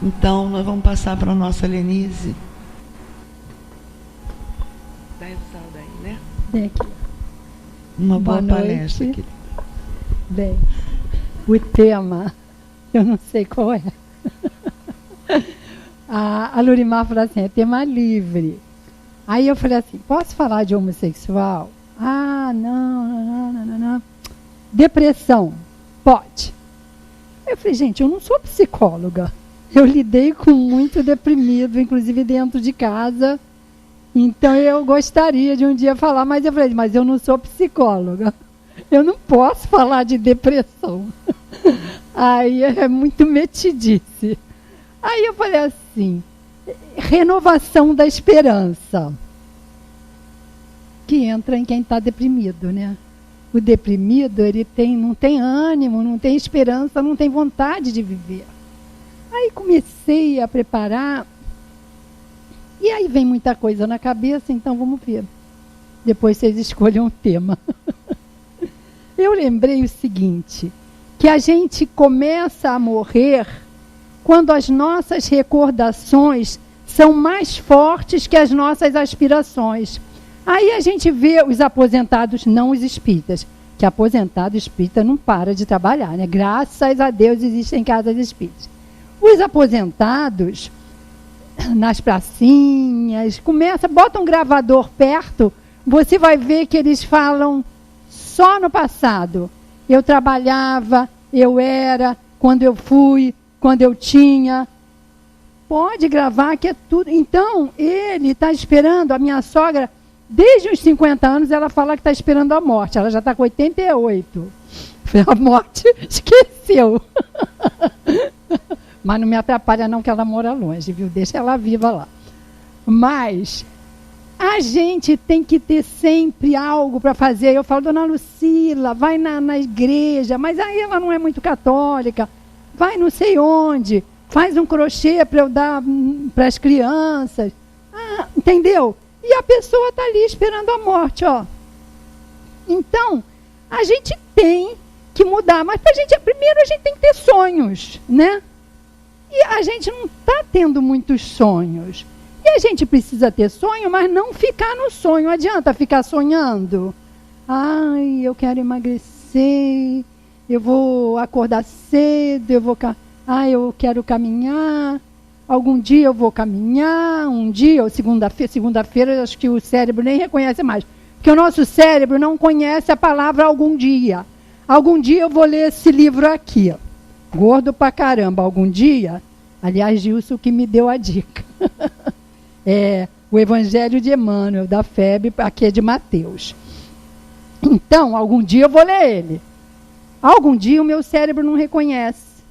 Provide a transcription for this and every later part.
Então, nós vamos passar para a nossa Lenise. Dá essa daí, né? Vem aqui. Uma boa palestra aqui. Bem, o tema, eu não sei qual é. A Lurimar falou assim, é tema livre. Aí eu falei assim, posso falar de homossexual? Ah, não. Depressão, pode. Eu falei, gente, eu não sou psicóloga. Eu lidei com muito deprimido, inclusive dentro de casa. Então eu gostaria de um dia falar, mas eu falei, mas eu não sou psicóloga. Eu não posso falar de depressão. Aí é muito metidice. Aí eu falei assim, renovação da esperança. Que entra em quem está deprimido, né? O deprimido, ele não tem ânimo, não tem esperança, não tem vontade de viver. Aí comecei a preparar, e aí vem muita coisa na cabeça, então vamos ver. Depois vocês escolham o tema. Eu lembrei o seguinte, que a gente começa a morrer quando as nossas recordações são mais fortes que as nossas aspirações. Aí a gente vê os aposentados, não os espíritas, que aposentado espírita não para de trabalhar, né? Graças a Deus existem casas espíritas. Os aposentados, nas pracinhas, bota um gravador perto, você vai ver que eles falam só no passado. Eu trabalhava, eu era, quando eu fui, quando eu tinha. Pode gravar que é tudo. Então, ele está esperando, a minha sogra, desde os 50 anos, ela fala que está esperando a morte. Ela já está com 88. A morte esqueceu. Mas não me atrapalha não que ela mora longe, viu? Deixa ela viva lá. Mas a gente tem que ter sempre algo para fazer. Eu falo, dona Lucila, vai na igreja, mas aí ela não é muito católica. Vai não sei onde, faz um crochê para eu dar para as crianças. Ah, entendeu? E a pessoa está ali esperando a morte, ó. Então, a gente tem que mudar, mas primeiro a gente tem que ter sonhos, né? E a gente não está tendo muitos sonhos. E a gente precisa ter sonho, mas não ficar no sonho. Não adianta ficar sonhando. Ai, eu quero emagrecer, eu vou acordar cedo, eu quero caminhar. Algum dia eu vou caminhar, um dia, ou segunda-feira, acho que o cérebro nem reconhece mais. Porque o nosso cérebro não conhece a palavra algum dia. Algum dia eu vou ler esse livro aqui, ó. Gordo pra caramba, algum dia, aliás, Gilson que me deu a dica. É o Evangelho de Emmanuel, da FEB, aqui é de Mateus. Então, algum dia eu vou ler ele. Algum dia o meu cérebro não reconhece.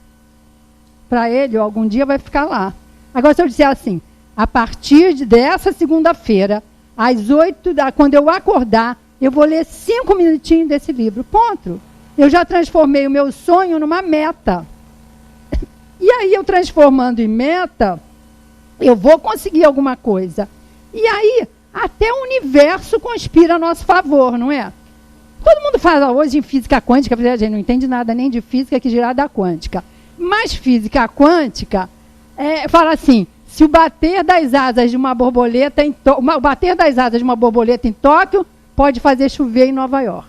Para ele, algum dia vai ficar lá. Agora, se eu disser assim, a partir dessa segunda-feira, às 8, quando eu acordar, eu vou ler 5 minutinhos desse livro. Ponto. Eu já transformei o meu sonho numa meta. E aí, eu transformando em meta, eu vou conseguir alguma coisa. E aí, até o universo conspira a nosso favor, não é? Todo mundo fala hoje em física quântica, a gente não entende nada nem de física que dirá da quântica. Mas física quântica fala assim, se o bater das asas de uma borboleta em Tóquio pode fazer chover em Nova York.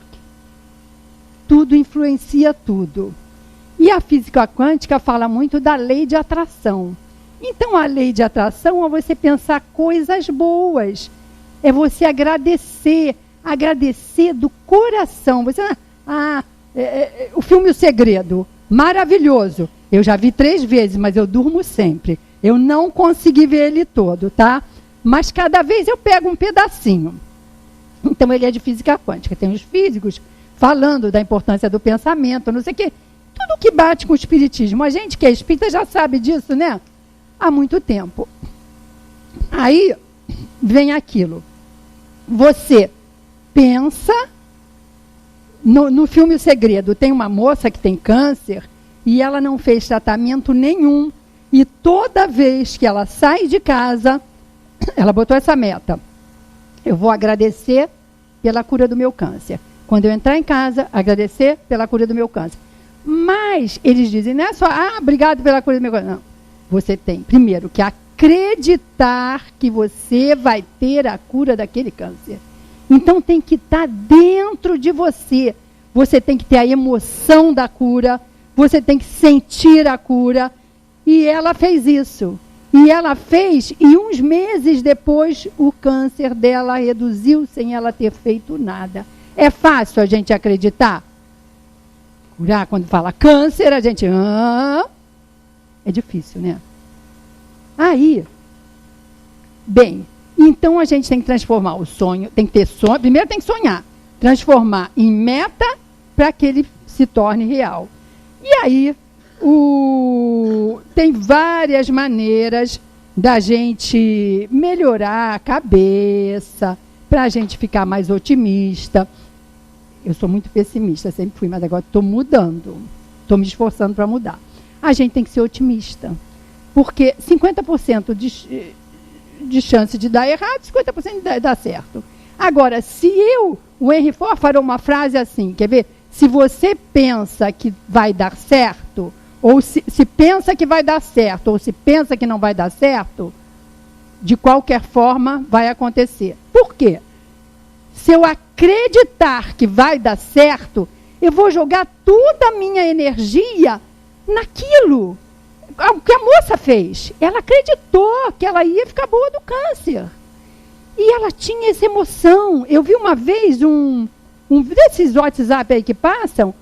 Tudo influencia tudo. E a física quântica fala muito da lei de atração. Então, a lei de atração é você pensar coisas boas. É você agradecer do coração. O filme O Segredo, maravilhoso. Eu já vi 3 vezes, mas eu durmo sempre. Eu não consegui ver ele todo, tá? Mas cada vez eu pego um pedacinho. Então, ele é de física quântica. Tem os físicos falando da importância do pensamento, não sei o quê. Tudo que bate com o espiritismo. A gente que é espírita já sabe disso, né? Há muito tempo. Aí vem aquilo. Você pensa... No filme O Segredo, tem uma moça que tem câncer e ela não fez tratamento nenhum. E toda vez que ela sai de casa, ela botou essa meta. Eu vou agradecer pela cura do meu câncer. Quando eu entrar em casa, agradecer pela cura do meu câncer. Mas eles dizem, não é só, obrigado pela cura do meu câncer. Não. Você tem, primeiro, que acreditar que você vai ter a cura daquele câncer. Então tem que estar dentro de você. Você tem que ter a emoção da cura, você tem que sentir a cura. E ela fez isso. E ela fez, e uns meses depois, o câncer dela reduziu sem ela ter feito nada. É fácil a gente acreditar? Curar, quando fala câncer, a gente... é difícil, né? Aí, bem, então a gente tem que transformar o sonho, tem que ter sonho, primeiro tem que sonhar, transformar em meta para que ele se torne real. E aí, tem várias maneiras da gente melhorar a cabeça, para a gente ficar mais otimista. Eu sou muito pessimista, sempre fui, mas agora estou mudando, estou me esforçando para mudar. A gente tem que ser otimista, porque 50% de chance de dar errado, 50% de dar certo. Agora, se o Henry Ford falou uma frase assim, quer ver? Se você pensa que vai dar certo, ou se pensa que vai dar certo, ou se pensa que não vai dar certo, de qualquer forma vai acontecer. Por quê? Se eu acreditar que vai dar certo, eu vou jogar toda a minha energia naquilo. O que a moça fez? Ela acreditou que ela ia ficar boa do câncer. E ela tinha essa emoção. Eu vi uma vez um desses WhatsApp aí que passam,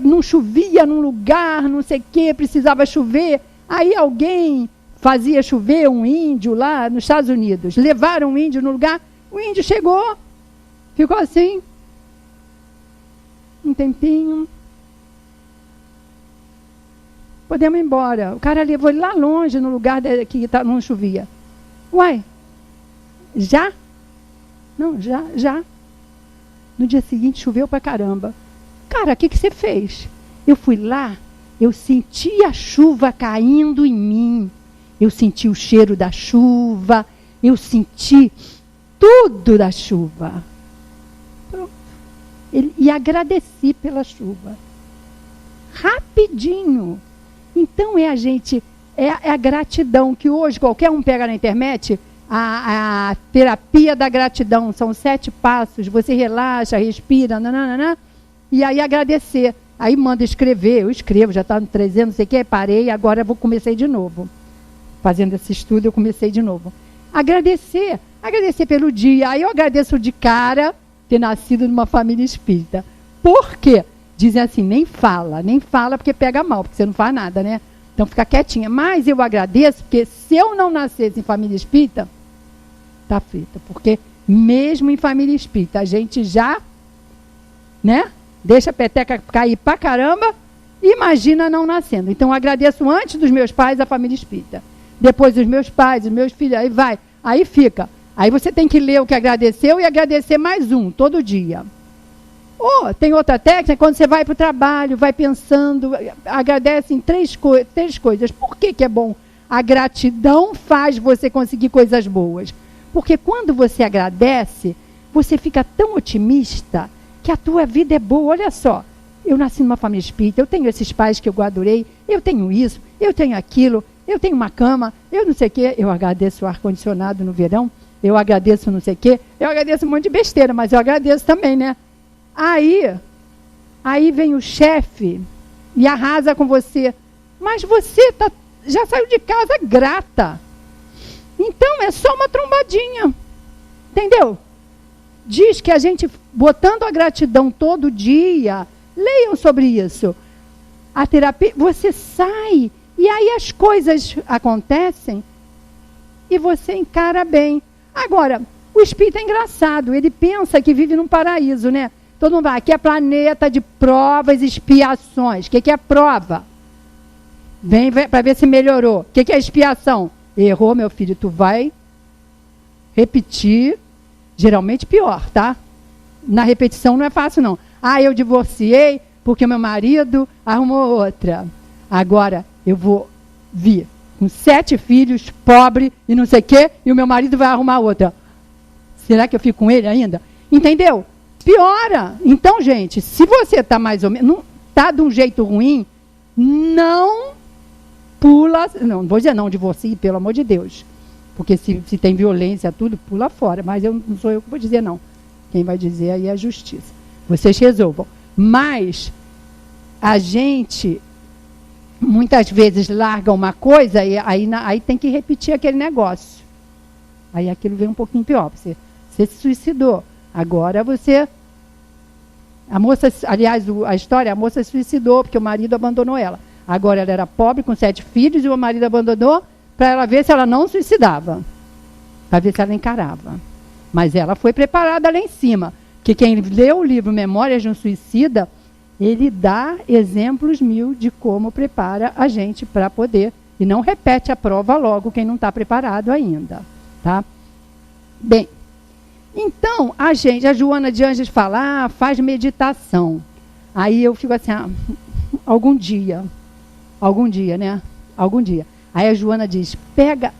não chovia num lugar, não sei o quê, precisava chover. Aí alguém fazia chover um índio lá nos Estados Unidos. Levaram um índio no lugar, o índio chegou, ficou assim, um tempinho. Podemos ir embora. O cara levou ele lá longe, no lugar que não chovia. Uai, já? Não, já. No dia seguinte choveu pra caramba. Cara, o que você fez? Eu fui lá, eu senti a chuva caindo em mim. Eu senti o cheiro da chuva, eu senti tudo da chuva. Pronto. E agradeci pela chuva. Rapidinho. Então é a gratidão, que hoje qualquer um pega na internet, a terapia da gratidão, são 7 passos, você relaxa, respira, nananana, e aí agradecer. Aí manda escrever, eu escrevo, já está no 300, não sei o que, parei, agora comecei de novo. Fazendo esse estudo, eu comecei de novo. Agradecer pelo dia. Aí eu agradeço de cara ter nascido numa família espírita. Por quê? Dizem assim, nem fala porque pega mal, porque você não faz nada, né? Então fica quietinha. Mas eu agradeço, porque se eu não nascesse em família espírita, tá frita. Porque mesmo em família espírita, a gente já, né? Deixa a peteca cair pra caramba, imagina não nascendo. Então eu agradeço antes dos meus pais a família espírita. Depois os meus pais, os meus filhos, aí vai. Aí fica. Aí você tem que ler o que agradeceu e agradecer mais um, todo dia. Ou tem outra técnica, quando você vai para o trabalho, vai pensando, agradece em três coisas. Por que é bom? A gratidão faz você conseguir coisas boas. Porque quando você agradece, você fica tão otimista que a tua vida é boa. Olha só, eu nasci numa família espírita, eu tenho esses pais que eu adorei, eu tenho isso, eu tenho aquilo, eu tenho uma cama, eu não sei o quê, eu agradeço o ar-condicionado no verão, eu agradeço não sei o quê, eu agradeço um monte de besteira, mas eu agradeço também, né? Aí vem o chefe e arrasa com você. Mas você já saiu de casa grata. Então é só uma trombadinha. Entendeu? Diz que a gente, botando a gratidão todo dia, leiam sobre isso. A terapia, você sai e aí as coisas acontecem e você encara bem. Agora, o espírito é engraçado, ele pensa que vive num paraíso, né? Todo mundo vai, aqui é planeta de provas e expiações. O que é prova? Vem para ver se melhorou. O que é expiação? Errou, meu filho, tu vai repetir, geralmente pior, tá? Na repetição não é fácil, não. Eu divorciei porque meu marido arrumou outra. Agora eu vou vir com 7 filhos, pobre e não sei o quê, e o meu marido vai arrumar outra. Será que eu fico com ele ainda? Entendeu? Piora. Então, gente, se você está mais ou menos, está de um jeito ruim, não pula, não vou dizer não, divorcie, pelo amor de Deus. Porque se tem violência, tudo, pula fora. Mas não sou eu que vou dizer não. Quem vai dizer aí é a justiça. Vocês resolvam. Mas a gente, muitas vezes, larga uma coisa e aí tem que repetir aquele negócio. Aí aquilo vem um pouquinho pior. Você se suicidou. Agora você... A moça, aliás, a história, a moça se suicidou porque o marido abandonou ela. Agora ela era pobre, com 7 filhos, e o marido abandonou para ela ver se ela não suicidava. Para ver se ela encarava. Mas ela foi preparada lá em cima. Porque quem lê o livro Memórias de um Suicida, ele dá exemplos 1000 de como prepara a gente para poder. E não repete a prova logo quem não está preparado ainda. Tá? Bem, então, a Joana de Ângeles fala, faz meditação. Aí eu fico assim, algum dia, né? Algum dia. Aí a Joana diz,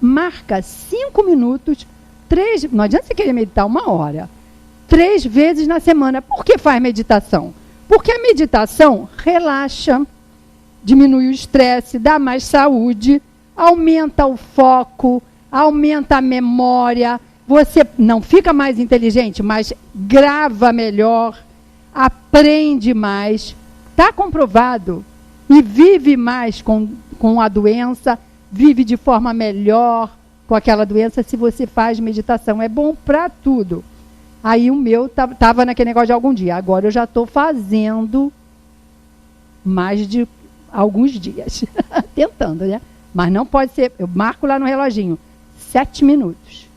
marca 5 minutos, 3, não adianta você querer meditar 1 hora, 3 vezes na semana. Por que faz meditação? Porque a meditação relaxa, diminui o estresse, dá mais saúde, aumenta o foco, aumenta a memória. Você não fica mais inteligente, mas grava melhor, aprende mais, está comprovado, e vive mais com a doença, vive de forma melhor com aquela doença se você faz meditação. É bom para tudo. Aí o meu estava naquele negócio de algum dia. Agora eu já estou fazendo mais de alguns dias. Tentando, né? Mas não pode ser... Eu marco lá no reloginho. 7 minutos.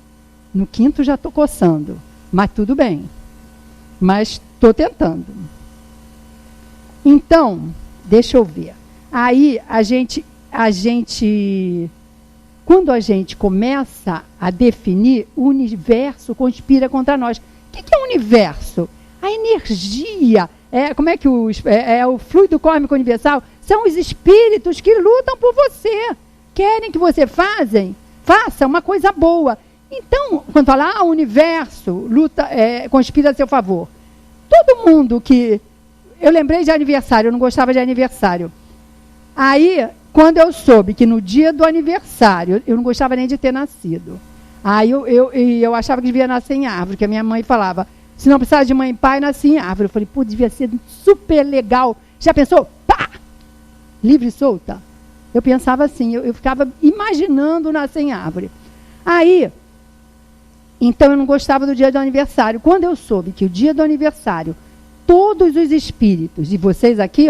No 5º já estou coçando. Mas tudo bem. Mas estou tentando. Então, deixa eu ver. Aí a gente... Quando a gente começa a definir, o universo conspira contra nós. O que é o universo? A energia. Como é que o fluido cósmico universal? São os espíritos que lutam por você. Querem que você faça uma coisa boa. Então, quando fala, o universo luta, conspira a seu favor. Todo mundo que... Eu lembrei de aniversário, eu não gostava de aniversário. Aí, quando eu soube que no dia do aniversário, eu não gostava nem de ter nascido. Aí eu achava que devia nascer em árvore, que a minha mãe falava, se não precisava de mãe e pai, nascia em árvore. Eu falei, devia ser super legal. Já pensou? Pá! Livre e solta. Eu pensava assim, eu ficava imaginando nascer em árvore. Aí, então eu não gostava do dia do aniversário. Quando eu soube que o dia do aniversário, todos os espíritos, e vocês aqui,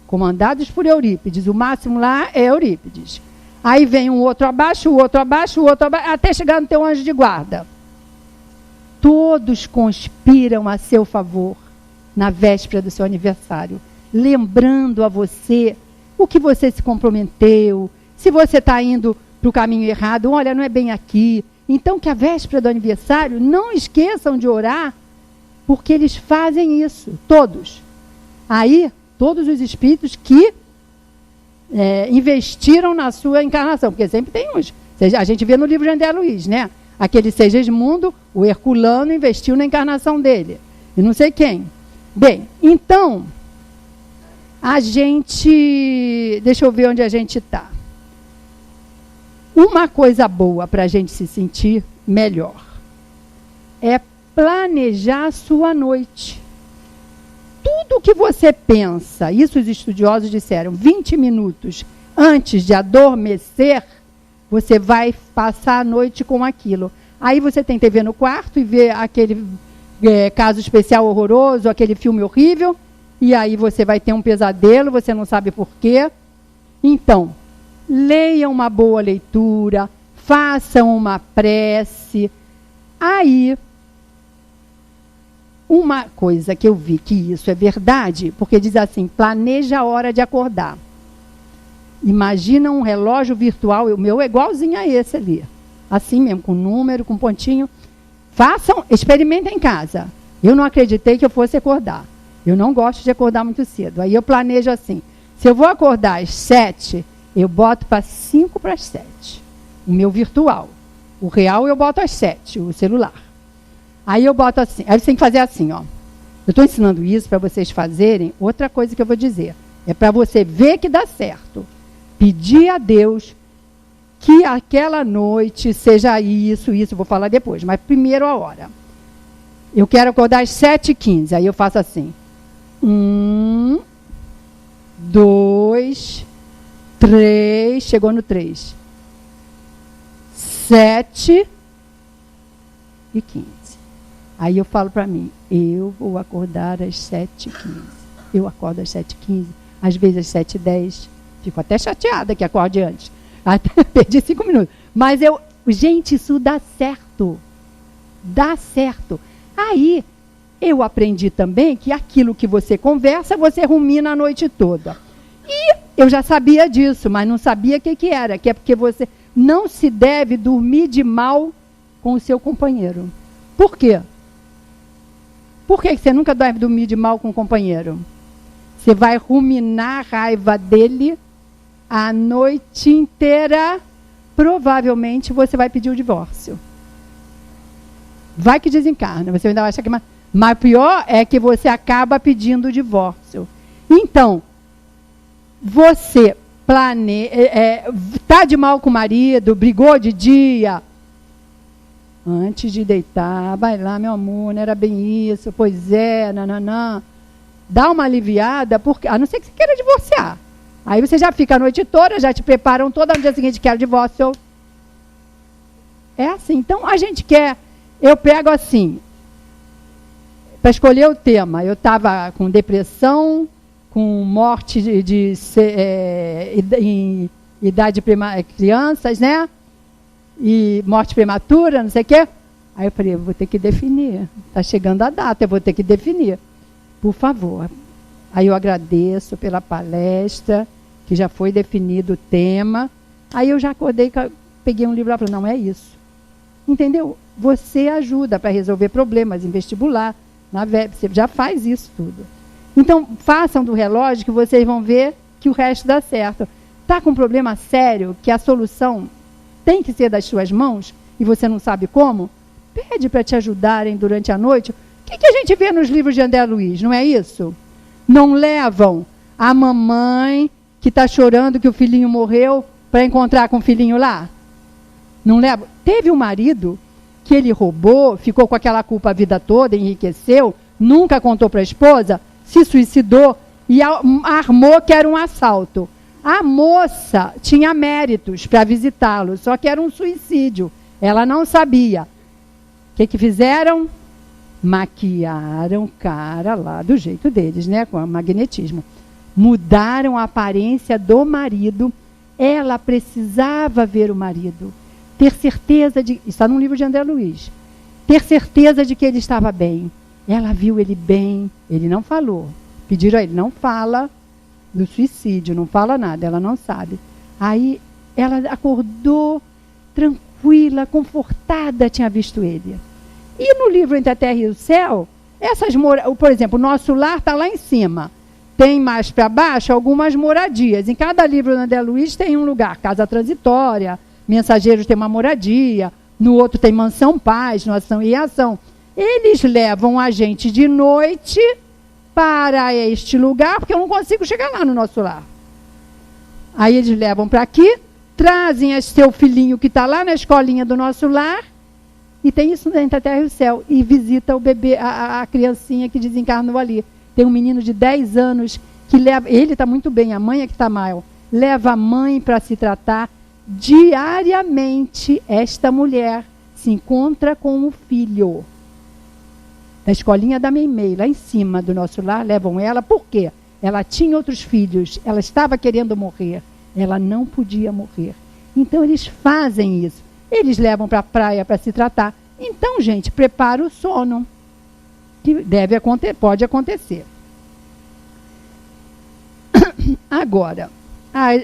comandados por Eurípides, o máximo lá é Eurípides. Aí vem um outro abaixo, o outro abaixo, o outro abaixo, até chegar no teu anjo de guarda. Todos conspiram a seu favor na véspera do seu aniversário, lembrando a você o que você se comprometeu, se você está indo para o caminho errado, olha, não é bem aqui. Então, que a véspera do aniversário, não esqueçam de orar, porque eles fazem isso, todos. Aí, todos os espíritos que investiram na sua encarnação, porque sempre tem uns. A gente vê no livro de André Luiz, né? Aquele Segismundo, o Herculano investiu na encarnação dele. E não sei quem. Bem, então, a gente... Deixa eu ver onde a gente está. Uma coisa boa para a gente se sentir melhor é planejar a sua noite. Tudo que você pensa, isso os estudiosos disseram, 20 minutos antes de adormecer, você vai passar a noite com aquilo. Aí você tem TV no quarto e vê aquele caso especial horroroso, aquele filme horrível, e aí você vai ter um pesadelo, você não sabe por quê. Então, leia uma boa leitura, façam uma prece. Aí, uma coisa que eu vi que isso é verdade, porque diz assim, planeja a hora de acordar. Imagina um relógio virtual, o meu é igualzinho a esse ali. Assim mesmo, com número, com pontinho. Façam, experimentem em casa. Eu não acreditei que eu fosse acordar. Eu não gosto de acordar muito cedo. Aí eu planejo assim, se eu vou acordar às 7, eu boto para 5 para as 7. O meu virtual. O real eu boto às 7, o celular. Aí eu boto assim, aí você tem que fazer assim, ó. Eu estou ensinando isso para vocês fazerem. Outra coisa que eu vou dizer, é para você ver que dá certo. pedir a Deus que aquela noite seja isso, vou falar depois, mas primeiro a hora. Eu quero acordar às 7h15, aí eu faço assim. 1, 2, 3, chegou no 3. 7h15. Aí eu falo para mim, eu vou acordar às 7h15. Eu acordo às 7h15, às vezes às 7h10. Fico até chateada que acorde antes. Até perdi 5 minutos. Mas gente, isso dá certo. Dá certo. Aí, eu aprendi também que aquilo que você conversa, você rumina a noite toda. E eu já sabia disso, mas não sabia o que era. Que é porque você não se deve dormir de mal com o seu companheiro. Por quê? Por que você nunca deve dormir de mal com o companheiro? Você vai ruminar a raiva dele a noite inteira. Provavelmente você vai pedir o divórcio. Vai que desencarna. Você ainda acha que... Mas pior é que você acaba pedindo o divórcio. Então, você tá de mal com o marido, brigou de dia. Antes de deitar, vai lá, meu amor, não era bem isso, pois é, nananã. Dá uma aliviada, porque, a não ser que você queira divorciar. Aí você já fica a noite toda, já te preparam toda, no dia seguinte quero divórcio. É assim. Então, a gente quer... Eu pego assim, para escolher o tema, eu estava com depressão, com morte em idade crianças, né? E morte prematura, não sei o quê. Aí eu falei, eu vou ter que definir. Está chegando a data, eu vou ter que definir. Por favor. Aí eu agradeço pela palestra, que já foi definido o tema. Aí eu já acordei, peguei um livro lá e falei, não, é isso. Entendeu? Você ajuda para resolver problemas em vestibular, na web, você já faz isso tudo. Então, façam do relógio que vocês vão ver que o resto dá certo. Está com um problema sério, que a solução tem que ser das suas mãos, e você não sabe como? Pede para te ajudarem durante a noite. O que a gente vê nos livros de André Luiz, não é isso? Não levam a mamãe que está chorando que o filhinho morreu para encontrar com o filhinho lá? Não levam? Teve um marido que ele roubou, ficou com aquela culpa a vida toda, enriqueceu, nunca contou para a esposa, se suicidou e armou que era um assalto. A moça tinha méritos para visitá-lo, só que era um suicídio. Ela não sabia. O que fizeram? Maquiaram o cara lá do jeito deles, né? Com o magnetismo. Mudaram a aparência do marido. Ela precisava ver o marido. Ter certeza de... Está num livro de André Luiz. Ter certeza de que ele estava bem. Ela viu ele bem. Ele não falou. Pediram a ele, não fala do suicídio, não fala nada, ela não sabe. Aí ela acordou tranquila, confortada, tinha visto ele. E no livro Entre a Terra e o Céu, por exemplo, o Nosso Lar está lá em cima. Tem mais para baixo algumas moradias. Em cada livro do André Luiz tem um lugar, casa transitória, Mensageiros tem uma moradia, no outro tem Mansão Paz, no Ação e Ação. Eles levam a gente de noite para este lugar, porque eu não consigo chegar lá no Nosso Lar. Aí eles levam para aqui, trazem seu filhinho que está lá na escolinha do Nosso Lar, e tem isso entre a Terra e o Céu, e visita o bebê, a criancinha que desencarnou ali. Tem um menino de 10 anos que leva, ele está muito bem, a mãe é que está mal, leva a mãe para se tratar. Diariamente, esta mulher se encontra com o filho. Na escolinha da Meimei, lá em cima do Nosso Lar, levam ela. Por quê? Ela tinha outros filhos, ela estava querendo morrer. Ela não podia morrer. Então, eles fazem isso. Eles levam para a praia para se tratar. Então, gente, prepara o sono. Que pode acontecer. Agora,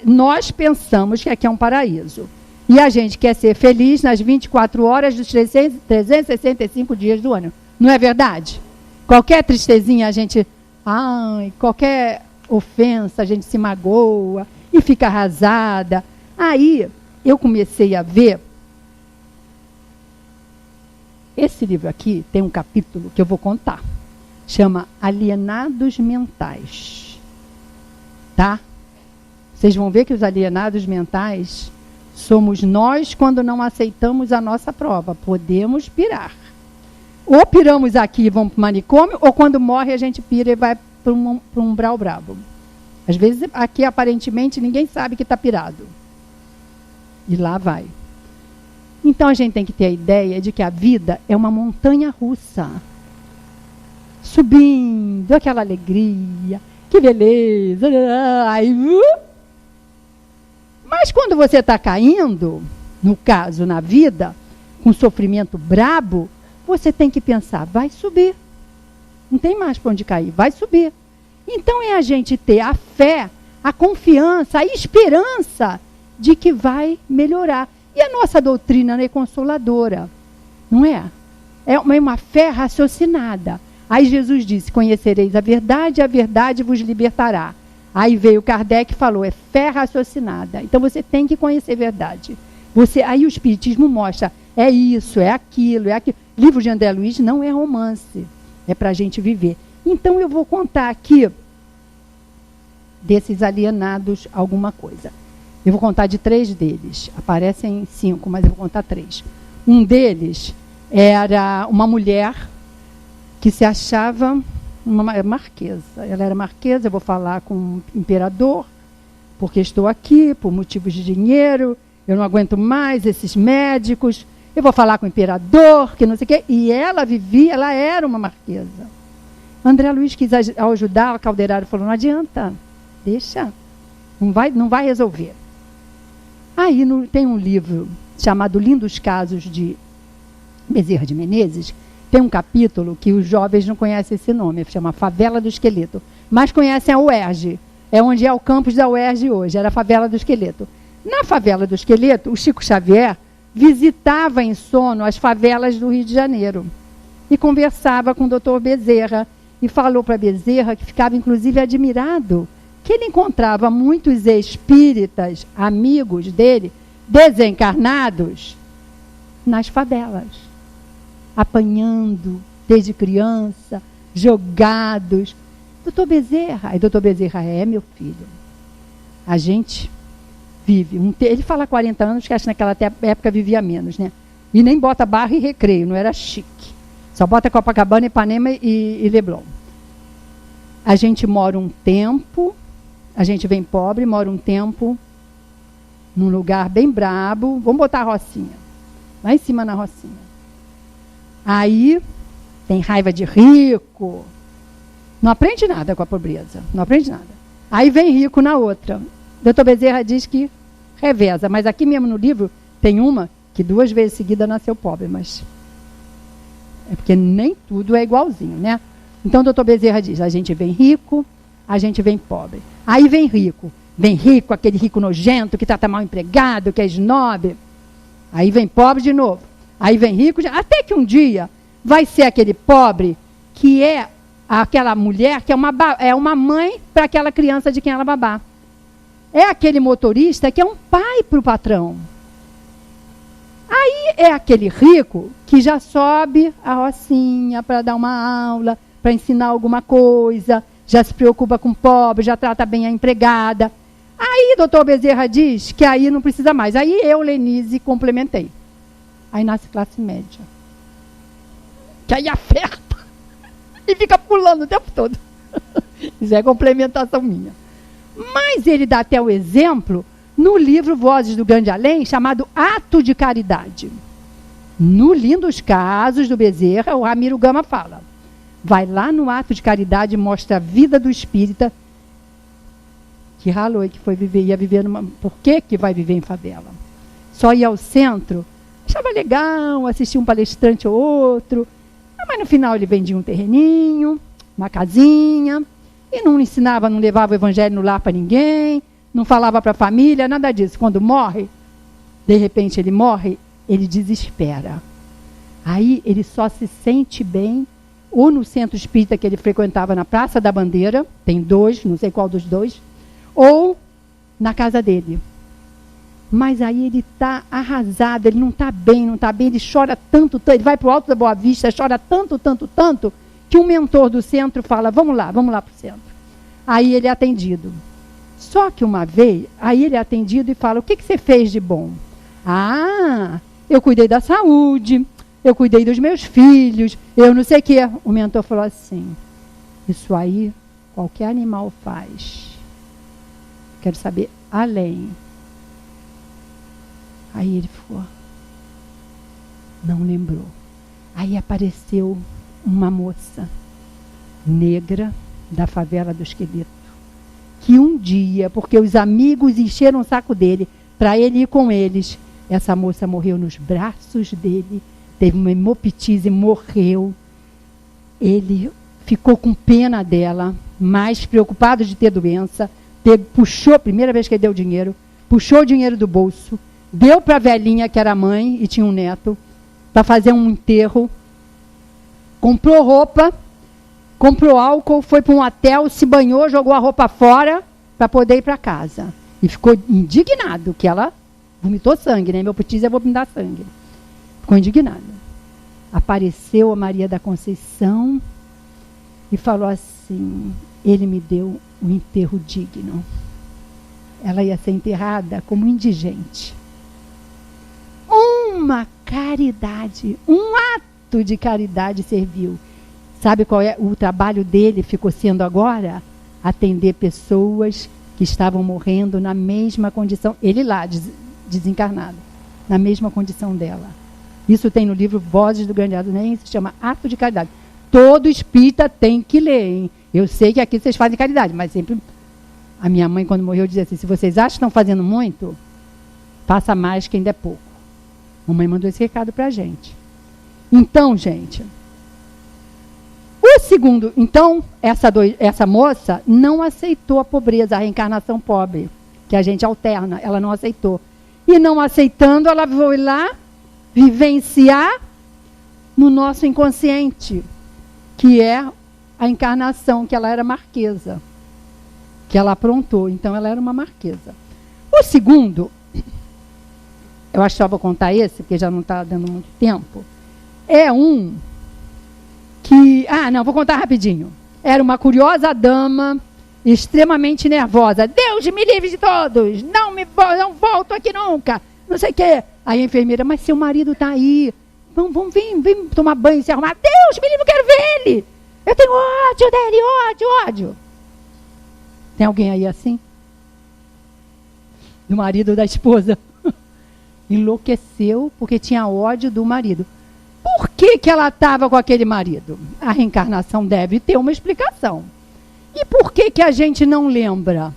nós pensamos que aqui é um paraíso. E a gente quer ser feliz nas 24 horas dos 365 dias do ano. Não é verdade? Qualquer tristezinha a gente... qualquer ofensa a gente se magoa e fica arrasada. Aí eu comecei a ver... Esse livro aqui tem um capítulo que eu vou contar. Chama Alienados Mentais. Tá? Vocês vão ver que os alienados mentais somos nós quando não aceitamos a nossa prova. Podemos pirar. Ou piramos aqui e vamos para o manicômio, ou quando morre a gente pira e vai para um umbral brabo. Às vezes aqui aparentemente ninguém sabe que está pirado. E lá vai. Então a gente tem que ter a ideia de que a vida é uma montanha russa. Subindo, aquela alegria, que beleza. Aí, mas quando você está caindo, no caso, na vida, com sofrimento brabo, você tem que pensar, vai subir. Não tem mais para onde cair, vai subir. Então é a gente ter a fé, a confiança, a esperança de que vai melhorar. E a nossa doutrina é consoladora, não é? É uma fé raciocinada. Aí Jesus disse, conhecereis a verdade vos libertará. Aí veio Kardec e falou, é fé raciocinada. Então você tem que conhecer a verdade. Aí o Espiritismo mostra, é isso, é aquilo, é aquilo. Livro de André Luiz não é romance, é para a gente viver. Então eu vou contar aqui, desses alienados, alguma coisa. Eu vou contar de 3 deles. Aparecem 5, mas eu vou contar 3. Um deles era uma mulher que se achava uma marquesa. Ela era marquesa, eu vou falar com o imperador, porque estou aqui, por motivos de dinheiro, eu não aguento mais esses médicos, eu vou falar com o imperador, que não sei o quê. E ela vivia, ela era uma marquesa. André Luiz quis ajudar, a Calderaro falou, não adianta, deixa, não vai resolver. Aí tem um livro chamado Lindos Casos de Bezerra de Menezes, tem um capítulo que os jovens não conhecem esse nome, chama Favela do Esqueleto, mas conhecem a UERJ, é onde é o campus da UERJ hoje, era a Favela do Esqueleto. Na Favela do Esqueleto, o Chico Xavier visitava em sono as favelas do Rio de Janeiro e conversava com o doutor Bezerra e falou para Bezerra que ficava inclusive admirado que ele encontrava muitos espíritas, amigos dele, desencarnados, nas favelas, apanhando desde criança, jogados. Doutor Bezerra, aí doutor Bezerra, meu filho, a gente vive, ele fala 40 anos, que acho que naquela época vivia menos, né? E nem bota barra e recreio, não era chique. Só bota Copacabana, Ipanema e Leblon. A gente mora um tempo, a gente vem pobre, mora um tempo num lugar bem brabo. Vamos botar a Rocinha. Lá em cima na Rocinha. Aí tem raiva de rico. Não aprende nada com a pobreza. Não aprende nada. Aí vem rico na outra. Doutor Bezerra diz que reveza. Mas aqui mesmo no livro tem uma que 2 vezes seguida nasceu pobre. Mas é porque nem tudo é igualzinho, né? Então, doutor Bezerra diz, a gente vem rico, a gente vem pobre. Aí vem rico, aquele rico nojento, que trata mal empregado, que é snob. Aí vem pobre de novo. Aí vem rico, até que um dia vai ser aquele pobre que é aquela mulher que é uma mãe para aquela criança de quem ela babá. É aquele motorista que é um pai para o patrão. Aí é aquele rico que já sobe a Rocinha para dar uma aula, para ensinar alguma coisa, já se preocupa com o pobre, já trata bem a empregada. Aí doutor Bezerra diz que aí não precisa mais. Aí eu, Lenise, complementei. Aí nasce classe média. Que aí aperta e fica pulando o tempo todo. Isso é complementação minha. Mas ele dá até o exemplo no livro Vozes do Grande Além, chamado Ato de Caridade. No Lindos Casos do Bezerra, o Ramiro Gama fala. Vai lá no Ato de Caridade e mostra a vida do espírita que ralou e que ia viver numa... Por que vai viver em favela? Só ia ao centro, achava legal, assistia um palestrante ou outro, mas no final ele vendia um terreninho, uma casinha, e não ensinava, não levava o evangelho no lar para ninguém, não falava para a família, nada disso. Quando morre, de repente ele morre, ele desespera. Aí ele só se sente bem ou no centro espírita que ele frequentava na Praça da Bandeira, tem 2, não sei qual dos 2, ou na casa dele. Mas aí ele está arrasado, ele não está bem, ele chora tanto, ele vai para o Alto da Boa Vista, chora tanto, que um mentor do centro fala, vamos lá para o centro. Aí ele é atendido. Só que uma vez, aí ele é atendido e fala, o que você fez de bom? Ah, eu cuidei da saúde, eu cuidei dos meus filhos, eu não sei o quê. O mentor falou assim, isso aí qualquer animal faz. Quero saber além. Aí ele ficou, não lembrou. Aí apareceu uma moça negra da favela do Esqueleto, que um dia, porque os amigos encheram o saco dele, para ele ir com eles, essa moça morreu nos braços dele, teve uma hemoptise e morreu. Ele ficou com pena dela, mais preocupado de ter doença, puxou, primeira vez que ele deu dinheiro, puxou o dinheiro do bolso, deu para a velhinha, que era mãe e tinha um neto, para fazer um enterro, comprou roupa, comprou álcool, foi para um hotel, se banhou, jogou a roupa fora para poder ir para casa. E ficou indignado, que ela vomitou sangue, né? Meu petismo é vomitar sangue. Ficou indignado. Apareceu a Maria da Conceição e falou assim, ele me deu um enterro digno. Ela ia ser enterrada como indigente. Uma caridade, um ato de caridade serviu. Sabe qual é o trabalho dele? Ficou sendo agora? Atender pessoas que estavam morrendo na mesma condição. Ele lá, desencarnado, na mesma condição dela. Isso tem no livro Vozes do Grande Adonai, se chama Ato de Caridade. Todo espírita tem que ler, hein? Eu sei que aqui vocês fazem caridade, mas sempre... A minha mãe, quando morreu, dizia assim, se vocês acham que estão fazendo muito, faça mais que ainda é pouco. Mamãe mandou esse recado para a gente. Então, gente... O segundo, então, essa moça não aceitou a pobreza, a reencarnação pobre, que a gente alterna, ela não aceitou. E não aceitando, ela foi lá vivenciar no nosso inconsciente, que é a encarnação, que ela era marquesa, que ela aprontou, então ela era uma marquesa. O segundo, eu acho que só vou contar esse, porque já não está dando muito tempo, é um... que, vou contar rapidinho. Era uma curiosa dama, extremamente nervosa. Deus me livre de todos, não volto aqui nunca, não sei o quê. Aí a enfermeira, mas seu marido está aí, vamos vem tomar banho e se arrumar. Deus me livre, eu quero ver ele. Eu tenho ódio dele, ódio. Tem alguém aí assim? Do marido da esposa. Enlouqueceu porque tinha ódio do marido. Por que ela estava com aquele marido? A reencarnação deve ter uma explicação. E por que a gente não lembra?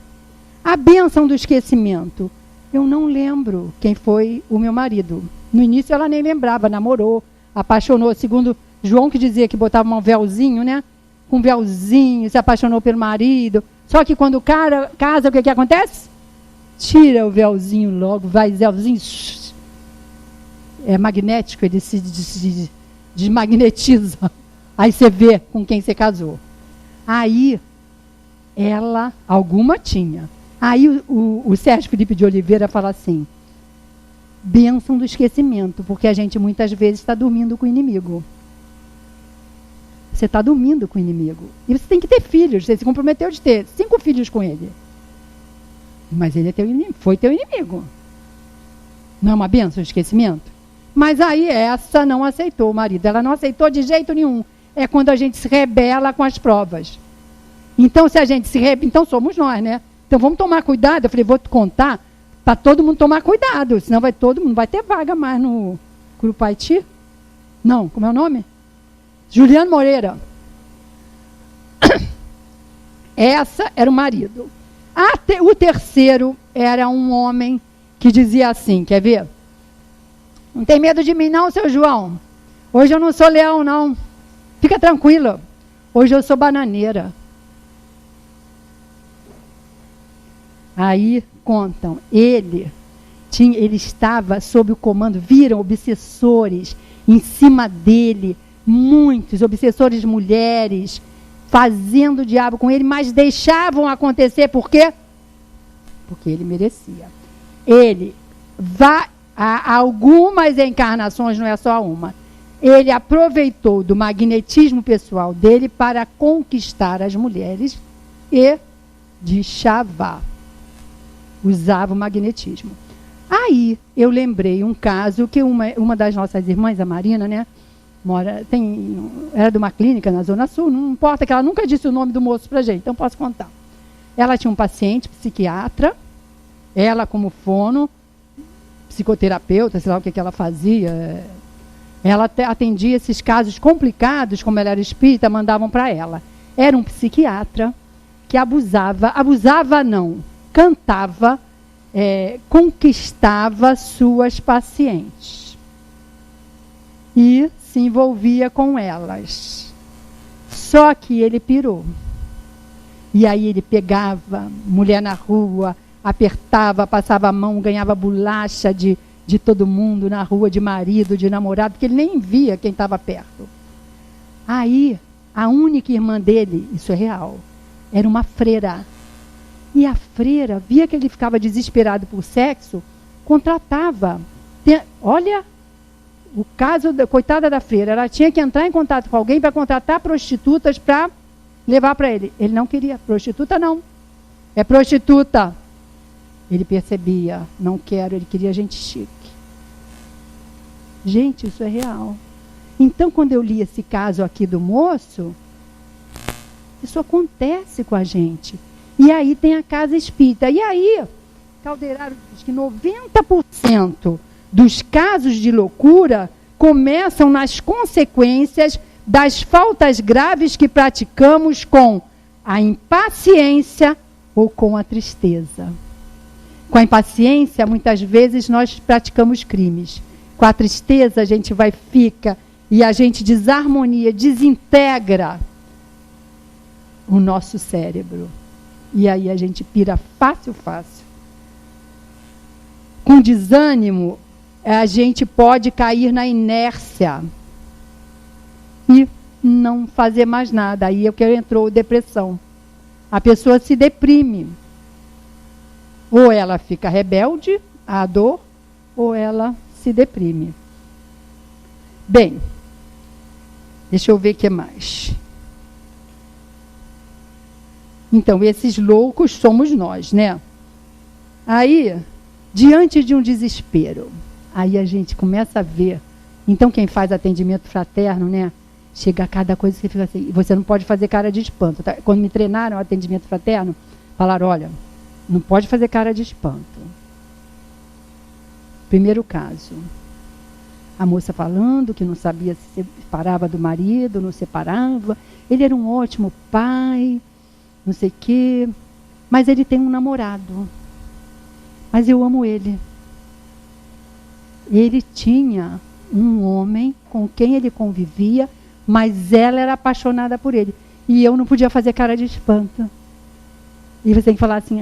A bênção do esquecimento. Eu não lembro quem foi o meu marido. No início ela nem lembrava, namorou, apaixonou, segundo João que dizia que botava um véuzinho, né? Um véuzinho, se apaixonou pelo marido. Só que quando o cara casa, o que acontece? Tira o véuzinho logo, vai véuzinho... É magnético, ele se desmagnetiza. Aí você vê com quem você casou. Aí, alguma tinha. Aí o Sérgio Felipe de Oliveira fala assim, bênção do esquecimento, porque a gente muitas vezes está dormindo com o inimigo. Você está dormindo com o inimigo. E você tem que ter filhos, você se comprometeu de ter 5 filhos com ele. Mas ele foi teu inimigo. Não é uma bênção do esquecimento? Mas aí essa não aceitou o marido. Ela não aceitou de jeito nenhum. É quando a gente se rebela com as provas. Então, se a gente se rebela... Então, somos nós, né? Então, vamos tomar cuidado. Eu falei, vou te contar para todo mundo tomar cuidado. Senão todo mundo vai ter vaga mais no Curupaiti. Não, como é o nome? Juliano Moreira. Essa era o marido. O terceiro era um homem que dizia assim, quer ver? Não tem medo de mim não, seu João. Hoje eu não sou leão, não. Fica tranquilo. Hoje eu sou bananeira. Aí contam, ele estava sob o comando, viram obsessores em cima dele, muitos obsessores mulheres, fazendo o diabo com ele, mas deixavam acontecer, por quê? Porque ele merecia. Ele há algumas encarnações, não é só uma. Ele aproveitou do magnetismo pessoal dele para conquistar as mulheres e de chavar. usava o magnetismo. Aí eu lembrei um caso que uma das nossas irmãs, a Marina, né, era de uma clínica na Zona Sul, não importa que ela nunca disse o nome do moço pra gente, então posso contar. Ela tinha um paciente psiquiatra, ela como fono, psicoterapeuta, sei lá o que ela fazia, ela atendia esses casos complicados, como ela era espírita, mandavam para ela. Era um psiquiatra que abusava não, cantava, conquistava suas pacientes e se envolvia com elas. Só que ele pirou. E aí ele pegava mulher na rua, apertava, passava a mão, ganhava bolacha de todo mundo na rua, de marido, de namorado, porque ele nem via quem estava perto. Aí, a única irmã dele, isso é real, era uma freira. E a freira via que ele ficava desesperado por sexo, contratava. Olha, o caso da coitada da freira, ela tinha que entrar em contato com alguém para contratar prostitutas para levar para ele. Ele não queria. Prostituta não. É prostituta. Ele percebia. Não quero. Ele queria gente chique. Gente, isso é real. Então, quando eu li esse caso aqui do moço, isso acontece com a gente. E aí tem a casa espírita. E aí, Calderaro diz que 90% dos casos de loucura começam nas consequências das faltas graves que praticamos com a impaciência ou com a tristeza. Com a impaciência, muitas vezes, nós praticamos crimes. Com a tristeza, a gente fica e a gente desarmonia, desintegra o nosso cérebro. E aí a gente pira fácil. Com desânimo, a gente pode cair na inércia e não fazer mais nada. Aí é que entrou depressão. A pessoa se deprime. Ou ela fica rebelde à dor, ou ela se deprime. Bem, deixa eu ver o que mais. Então, esses loucos somos nós, né? Aí, diante de um desespero, aí a gente começa a ver. Então, quem faz atendimento fraterno, né? Chega a cada coisa que você fica assim. Você não pode fazer cara de espanto. Tá? Quando me treinaram o atendimento fraterno, falaram, olha, não pode fazer cara de espanto. Primeiro caso. A moça falando que não sabia se separava do marido, não separava. Ele era um ótimo pai, não sei o quê. Mas ele tem um namorado. Mas eu amo ele. Ele tinha um homem com quem ele convivia, mas ela era apaixonada por ele. E eu não podia fazer cara de espanto. E você tem que falar assim,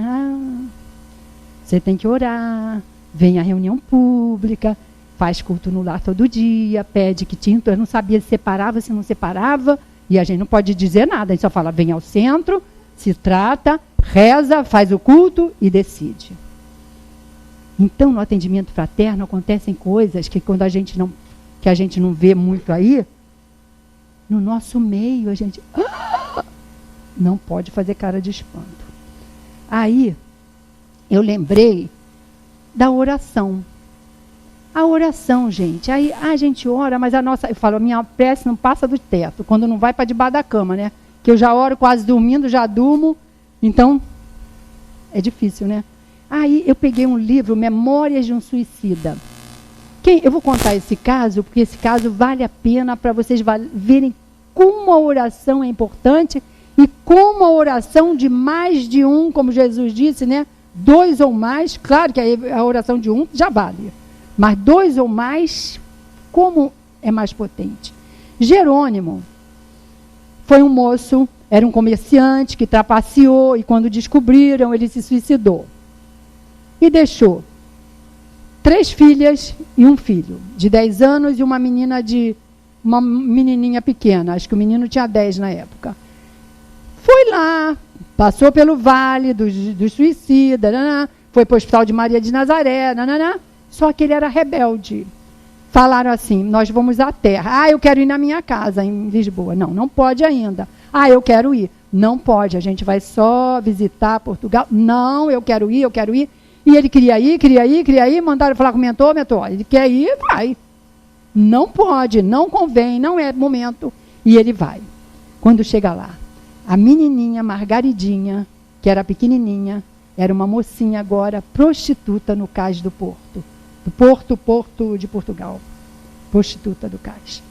você tem que orar, vem à reunião pública, faz culto no lar todo dia, pede que tinta. Eu não sabia se separava, se não separava, e a gente não pode dizer nada, a gente só fala, vem ao centro, se trata, reza, faz o culto e decide. Então, no atendimento fraterno, acontecem coisas que quando a gente não vê muito aí, no nosso meio, a gente não pode fazer cara de espanto. Aí, eu lembrei da oração. A oração, gente. Aí a gente ora, mas eu falo, a minha prece não passa do teto, quando não vai para debaixo da cama, né? Que eu já oro quase dormindo, já durmo. Então, é difícil, né? Aí eu peguei um livro, Memórias de um Suicida. Eu vou contar esse caso, porque esse caso vale a pena para vocês verem como a oração é importante e como a oração de mais de um, como Jesus disse, né? 2 ou mais, claro que a oração de um já vale, mas 2 ou mais, como é mais potente. Jerônimo foi um moço, era um comerciante que trapaceou e quando descobriram, ele se suicidou. E deixou 3 filhas e um filho, de 10 anos e uma menininha pequena, acho que o menino tinha 10 na época. Foi lá, passou pelo vale dos suicidas, foi para o hospital de Maria de Nazaré, só que ele era rebelde. Falaram assim, nós vamos à terra. Eu quero ir na minha casa em Lisboa. Não pode ainda. Eu quero ir. Não pode, a gente vai só visitar Portugal. Não, eu quero ir. E ele queria ir, mandaram falar com o mentor, ele quer ir, vai. Não pode, não convém, não é momento. E ele vai. Quando chega lá, a menininha Margaridinha, que era pequenininha, era uma mocinha agora, prostituta no cais do Porto. Do Porto de Portugal. Prostituta do cais.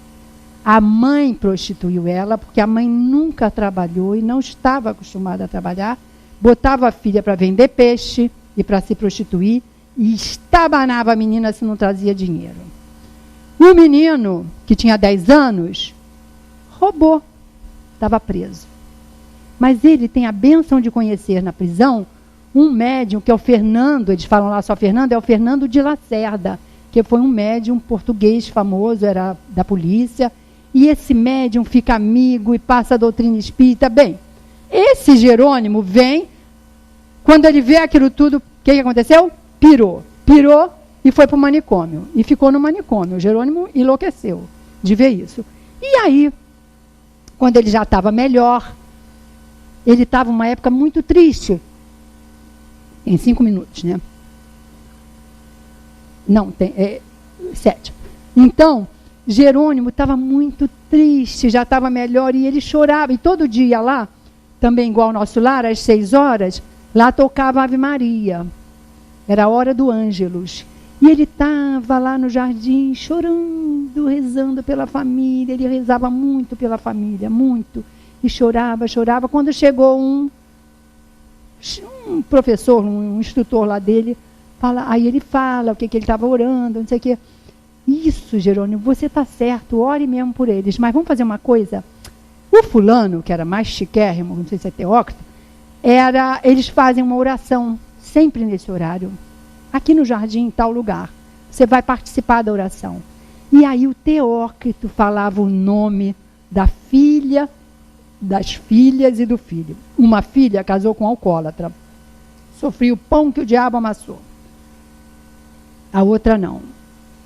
A mãe prostituiu ela, porque a mãe nunca trabalhou e não estava acostumada a trabalhar. Botava a filha para vender peixe e para se prostituir e estabanava a menina se não trazia dinheiro. O menino, que tinha 10 anos, roubou. Estava preso. Mas ele tem a bênção de conhecer na prisão um médium, que é o Fernando, eles falam lá só Fernando, é o Fernando de Lacerda, que foi um médium português famoso, era da polícia, e esse médium fica amigo e passa a doutrina espírita. Bem, esse Jerônimo vem, quando ele vê aquilo tudo, o que aconteceu? Pirou e foi para o manicômio, e ficou no manicômio. O Jerônimo enlouqueceu de ver isso. E aí, quando ele já estava melhor, ele estava numa época muito triste. Em 5 minutos, né? Não, tem 7. Então, Jerônimo estava muito triste, já estava melhor, e ele chorava. E todo dia lá, também igual ao nosso lar, às 6 horas, lá tocava Ave Maria. Era a hora do Ângelus. E ele estava lá no jardim, chorando, rezando pela família. Ele rezava muito pela família, muito. E chorava. Quando chegou um professor, um instrutor lá dele, aí ele fala o que ele estava orando, não sei o quê. Isso, Jerônimo, você está certo, ore mesmo por eles, mas vamos fazer uma coisa. O fulano, que era mais chiquérrimo, não sei se é Teócrito, eles fazem uma oração, sempre nesse horário, aqui no jardim, em tal lugar. Você vai participar da oração. E aí o Teócrito falava o nome da filha, das filhas e do filho. Uma filha casou com um alcoólatra. Sofreu o pão que o diabo amassou. A outra não.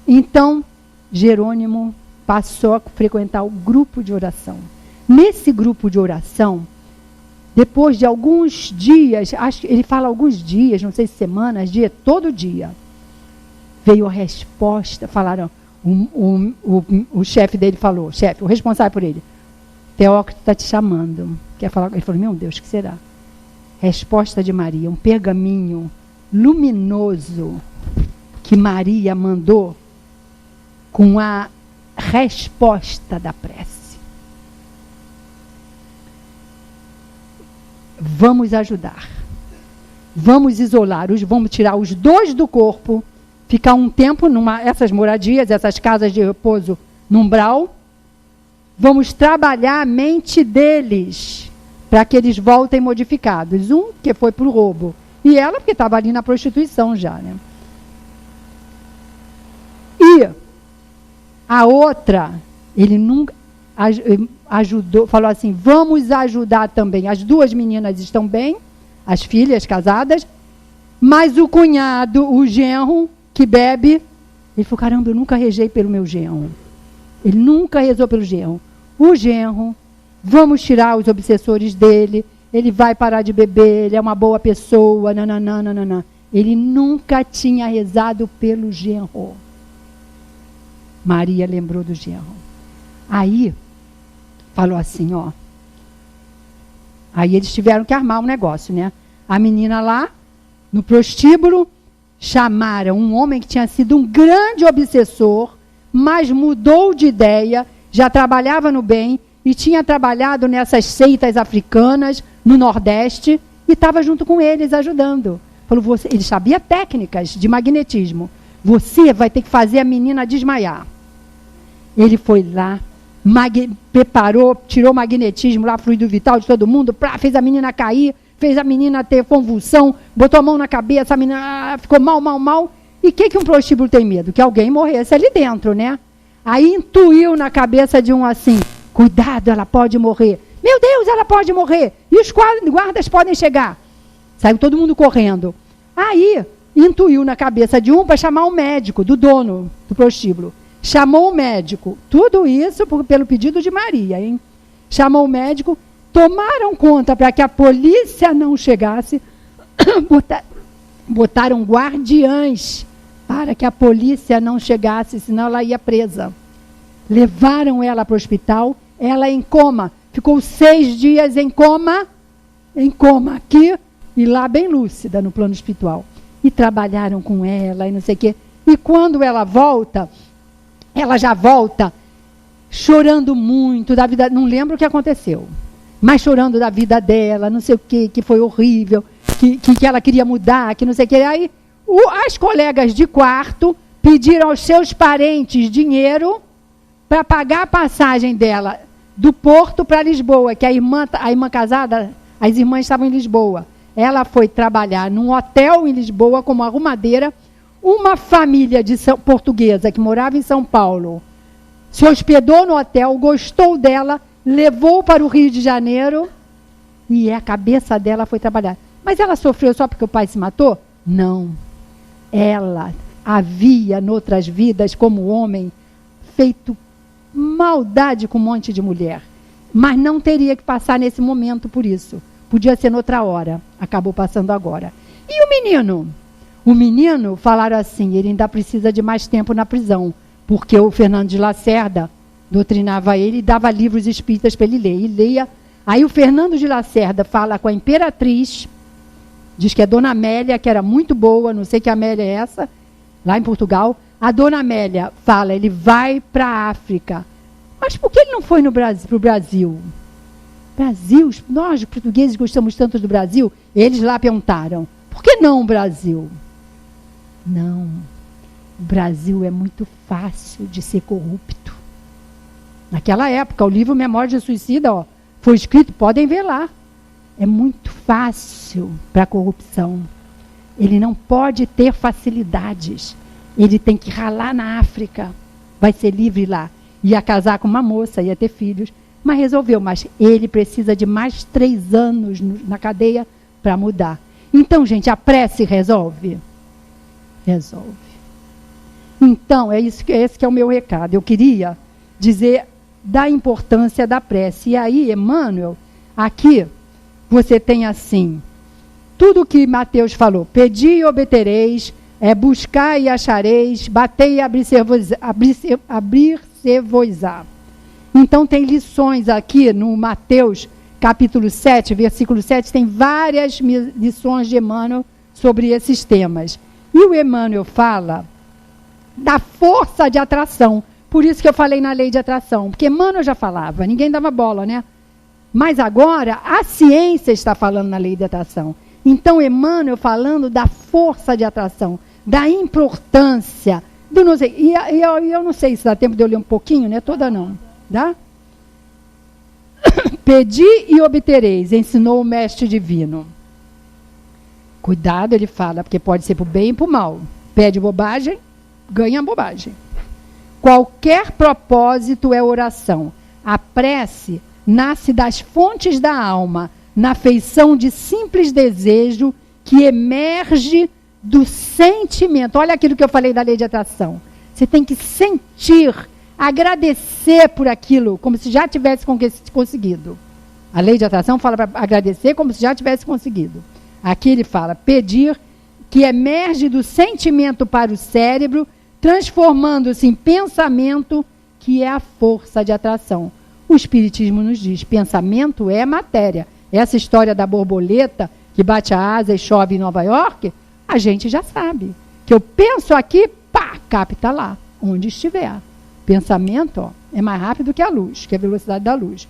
Então, Jerônimo passou a frequentar o grupo de oração. Nesse grupo de oração, depois de alguns dias, acho que ele fala alguns dias, não sei se semanas, todo dia, veio a resposta, falaram, o chefe dele falou, o responsável por ele, Teócrito está te chamando. Quer falar? Ele falou, meu Deus, o que será? Resposta de Maria, um pergaminho luminoso que Maria mandou com a resposta da prece. Vamos ajudar. Vamos isolar, vamos tirar os 2 do corpo, ficar um tempo essas moradias, essas casas de repouso no umbral. Vamos trabalhar a mente deles para que eles voltem modificados. Um que foi para o roubo e ela porque estava ali na prostituição já, né? E a outra, ele nunca ajudou, falou assim, vamos ajudar também. As 2 meninas estão bem, as filhas casadas, mas o cunhado, o genro, que bebe, ele falou, caramba, eu nunca rezei pelo meu genro. Ele nunca rezou pelo genro. O genro, vamos tirar os obsessores dele, ele vai parar de beber, ele é uma boa pessoa, nananana. Ele nunca tinha rezado pelo genro. Maria lembrou do genro. Aí, falou assim, ó. Aí eles tiveram que armar um negócio, né? A menina lá, no prostíbulo, chamaram um homem que tinha sido um grande obsessor, mas mudou de ideia, já trabalhava no bem e tinha trabalhado nessas seitas africanas no Nordeste e estava junto com eles ajudando. Falou, ele sabia técnicas de magnetismo. Você vai ter que fazer a menina desmaiar. Ele foi lá, preparou, tirou o magnetismo lá, fluido vital de todo mundo, fez a menina cair, fez a menina ter convulsão, botou a mão na cabeça, a menina ficou mal. E o que um prostíbulo tem medo? Que alguém morresse ali dentro, né? Aí intuiu na cabeça de um assim, cuidado, ela pode morrer. Meu Deus, ela pode morrer. E os guardas podem chegar. Saiu todo mundo correndo. Aí intuiu na cabeça de um para chamar o médico, do dono do prostíbulo. Chamou o médico. Tudo isso pelo pedido de Maria, hein? Chamou o médico. Tomaram conta para que a polícia não chegasse. botaram guardiães para que a polícia não chegasse, senão ela ia presa. Levaram ela para o hospital, ela em coma. Ficou 6 dias em coma aqui e lá bem lúcida no plano espiritual. E trabalharam com ela e não sei o quê. E quando ela volta, ela já volta chorando muito da vida, não lembro o que aconteceu, mas chorando da vida dela, não sei o quê, que foi horrível, que ela queria mudar, que não sei o quê. Aí as colegas de quarto pediram aos seus parentes dinheiro para pagar a passagem dela do Porto para Lisboa, que a irmã casada, as irmãs estavam em Lisboa. Ela foi trabalhar num hotel em Lisboa como arrumadeira. Uma família portuguesa que morava em São Paulo se hospedou no hotel, gostou dela, levou para o Rio de Janeiro e a cabeça dela foi trabalhar. Mas ela sofreu só porque o pai se matou? Não. Ela havia, noutras vidas, como homem, feito maldade com um monte de mulher. Mas não teria que passar nesse momento por isso. Podia ser noutra hora. Acabou passando agora. E o menino? O menino, falaram assim, ele ainda precisa de mais tempo na prisão, porque o Fernando de Lacerda doutrinava ele e dava livros espíritas para ele ler. E leia. Aí o Fernando de Lacerda fala com a imperatriz, diz que é Dona Amélia, que era muito boa, não sei que Amélia é essa, lá em Portugal. A Dona Amélia fala, ele vai para a África. Mas por que ele não foi para o Brasil? Brasil, nós portugueses gostamos tanto do Brasil. Eles lá perguntaram, por que não o Brasil? Não, o Brasil é muito fácil de ser corrupto. Naquela época, o livro Memória de Suicida, ó, foi escrito, podem ver lá. É muito fácil para a corrupção. Ele não pode ter facilidades. Ele tem que ralar na África. Vai ser livre lá. Ia casar com uma moça, ia ter filhos. Mas resolveu. Mas ele precisa de mais 3 anos na cadeia para mudar. Então, gente, a prece resolve? Resolve. Então, esse que é o meu recado. Eu queria dizer da importância da prece. E aí, Emmanuel, aqui você tem assim, tudo que Mateus falou, pedi e obtereis, buscar e achareis, batei e abrir-se-vos-á. Então tem lições aqui no Mateus, capítulo 7, versículo 7, tem várias lições de Emmanuel sobre esses temas. E o Emmanuel fala da força de atração. Por isso que eu falei na lei de atração, porque Emmanuel já falava, ninguém dava bola, né? Mas agora a ciência está falando na lei de atração. Então Emmanuel falando da força de atração, da importância, do não sei, e eu não sei se dá tempo de eu ler um pouquinho, né? Toda não, dá? Pedi e obtereis, ensinou o mestre divino. Cuidado, ele fala, porque pode ser para o bem e para o mal. Pede bobagem, ganha bobagem. Qualquer propósito é oração. A prece nasce das fontes da alma, na feição de simples desejo que emerge do sentimento. Olha aquilo que eu falei da lei de atração. Você tem que sentir, agradecer por aquilo, como se já tivesse conseguido. A lei de atração fala para agradecer como se já tivesse conseguido. Aqui ele fala, pedir, que emerge do sentimento para o cérebro, transformando-se em pensamento, que é a força de atração. O Espiritismo nos diz, pensamento é matéria. Essa história da borboleta que bate a asa e chove em Nova York, a gente já sabe. Que eu penso aqui, pá, capta lá, onde estiver. Pensamento, ó, é mais rápido que a luz, que é a velocidade da luz.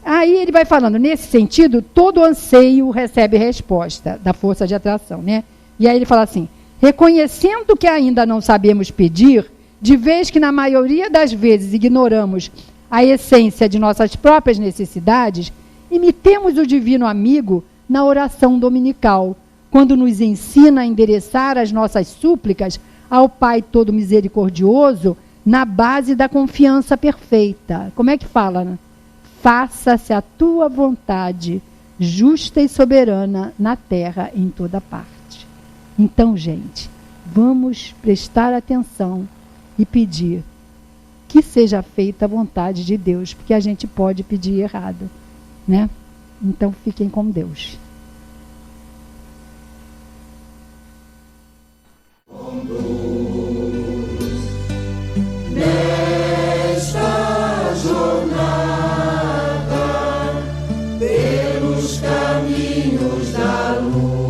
Aí ele vai falando, nesse sentido, todo anseio recebe resposta da força de atração, né? E aí ele fala assim, reconhecendo que ainda não sabemos pedir, de vez que na maioria das vezes ignoramos a essência de nossas próprias necessidades, imitemos o divino amigo na oração dominical, quando nos ensina a endereçar as nossas súplicas ao Pai todo misericordioso na base da confiança perfeita. Como é que fala, né? Faça-se a tua vontade, justa e soberana, na terra e em toda parte. Então, gente, vamos prestar atenção e pedir que seja feita a vontade de Deus, porque a gente pode pedir errado, né? Então, fiquem com Deus. nos caminhos da luz.